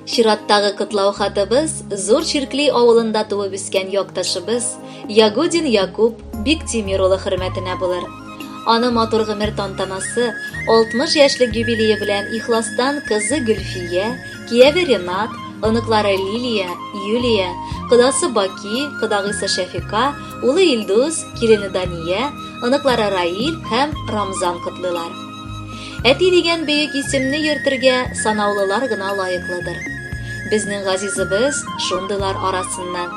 Чираттагы кытлау хатыбыз зур Чиркли авылында туып үскән якташыбыз Ягудин Якуб Биктимир улы хөрмәтенә булыр. Аны матур гомер тантанасы 60 яшьлек юбилее белән ихластан кызы Гөлфия, кияве Ренат, оныклары Лилия, Юлия, кодасы Баки, кодагысы Шәфика, улы Илдус, килене Дания, оныклары Раил һәм Рамзан котлыйлар. Әти дигән бөек исемне йөртергә санаулылар гына лаеклыдыр. Безнең газизыбыз шундыйлар арасыннан.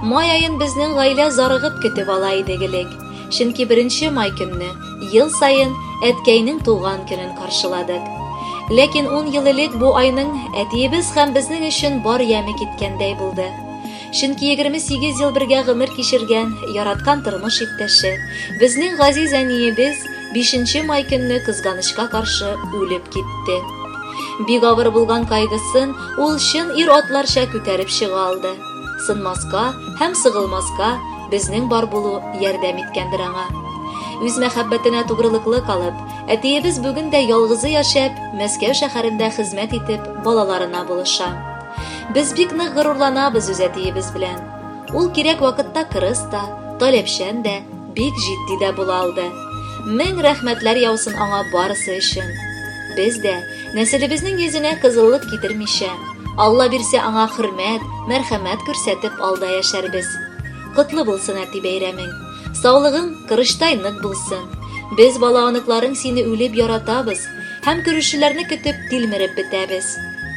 Май айын безнең гаилә зарыгып көтеп ала иде гелек. Чөнки 1 май көнне ел сайын әткәйнең туган көнен каршыладык. Ләкин 10 ел элек бу айның әтиебез һәм безнең өчен бар яме киткәндәй булды. Чөнки 28 ел бергә гомер кичергән, яраткан тормыш иптәше, безнең газиз әниебез 5 май көнне кызганычка каршы үлеп китте. Бик авыр булган кайгысын ул чын ир атларча күтәреп чыга алды. Сынмаска һәм сыгылмаска безнең бар булу ярдәм иткәндер аңа. Үз мәхәббәтенә тугрылыклы калып, әтиебез бүген дә ялгызы яшәп, Мәскәү шәһәрендә хезмәт итеп, балаларына булыша. Без бик нык горурланабыз үз әтиебез белән. Ул кирәк вакытта кырыс та, таләпчән дә, бик җитди дә була алды. Мең рәхмәтләр яусын аңа барысы өчен. Без дә нәселебезнең йөзенә кызыллык китермичә, Алла бирсә аңа хөрмәт, мәрхәмәт күрсәтеп алда яшәрбез. Котлы булсын әти бәйрәмең. Саулыгың кырыштай нык булсын. Без баланыкларың сине үлеп яратабыз һәм күрешүләрне көтеп тилмереп бетәбез.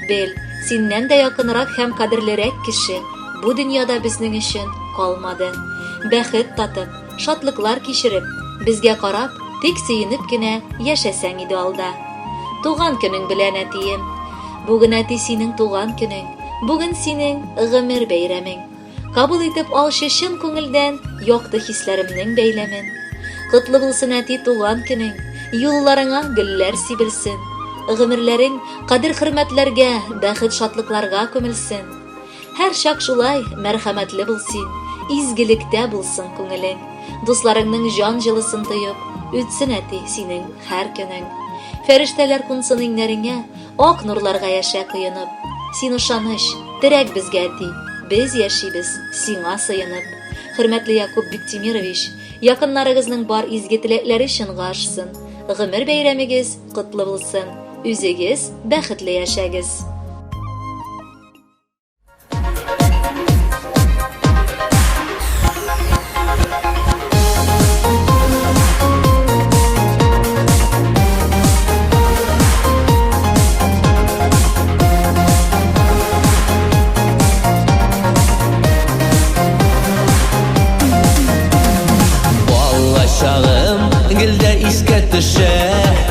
Бел, синнән дә якынрак һәм кадерлерәк кеше бу дөньяда безнең өчен калмады. Бәхет татып, шатлыклар кичереп, безгә карап, тик сөенеп кенә яшәсәң иде алда. Туган көнең белән әтием. Бүген әти синең туган көнең. Бүген синең гомер бәйрәмең. Кабул итеп алчы чын күңелдән якты хисләремнең бәйләмен. Котлы булсын әти туган көнең. Юлларыңа гөлләр сибелсен. Гомерләрең кадер-хөрмәтләргә, бәхет-шатлыкларга күмелсен. Һәр чак шулай мәрхәмәтле булсын, изгелектә булсын күңелең. Дусларыңның җан җылысын тоеп, үтсен әти синең һәр көнең. Фәрештәләр кунсын иңнәреңә, ак нурларга яшә кыенып. Син ышаныч, терәк безгә әти, без яшибез сиңа сыенып. Хөрмәтле Якуб Биктимирович, якыннарыгызның бар изге теләкләре чынга ашсын. Гомер бәйрәмегез котлы булсын. Үзегез бәхетле яшәгез.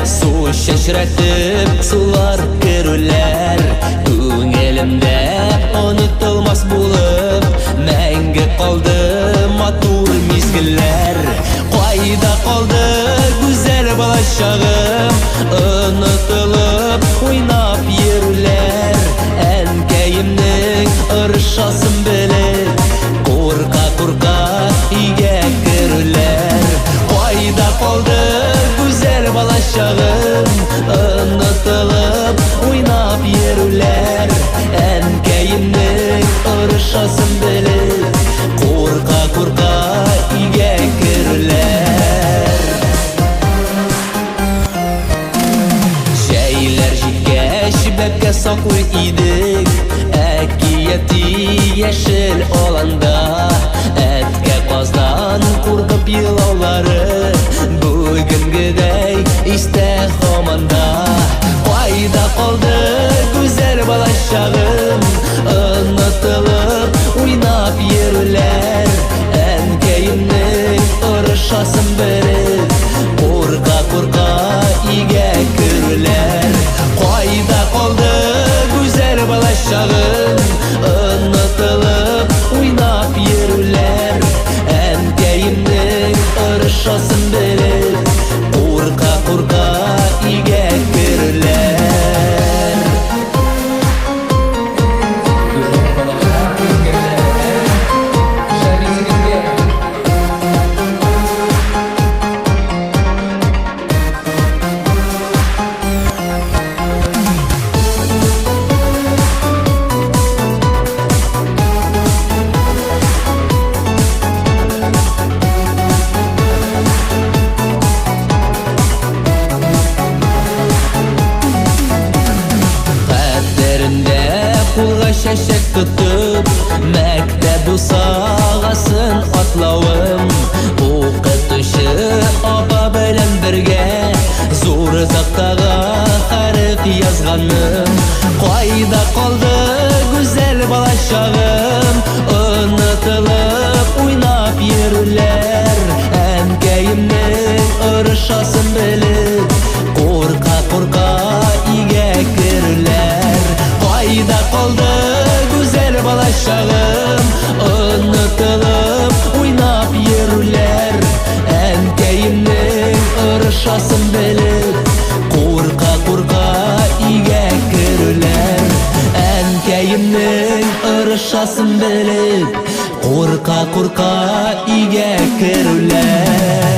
Су чәчрәтеп, сулар керүләр, күңелемдә онытылмас булып, мәңге калды матур мизгелләр. Кайда калды гүзәл балачагым, онытылып, уйнап йөрүләр. Әнкәемнең ырышасын белеп, курка-курка өйгә керүләр. Кайда калды güzel balacağım, unutulup oynap yürürler. Ənkəyimnin ırışasın bilib, korka-korka üyə girürlər. Şeylər jitkəş bəbkə saklы idik, əkiyyəti yeşil olanda, ətkə qazdan korkup yılauları, bugüngüdey iste hamanda. Kayda kaldı güzel balacağım, unutulup oynap yürürler. Ənkəyimnin ırışasın bilib, korka-korka üyə girürlər. Kayda kaldı güzel balacağım, unutulup oynap yürürlər. Ənkəyimnin ırışasın bilib, korka-korka üyə girürlər. чәчәк тотып, мәктәп усагасын атлавым. Укытучы апа белән бергә зур тактага хәреф язганым. Кайда калды гүзәл балачагым, онытылып уйнап йөрүләр. Әнкәемнең ырышасын белеп, курка-курка игә керүләр. Кайда калды гүзәл балачагым, онытылып уйнап йөрүләр. Әнкәемнең ырышасын белеп, курка-курка игә керүләр. Әнкәемнең ырышасын белеп, курка-курка игә керүләр.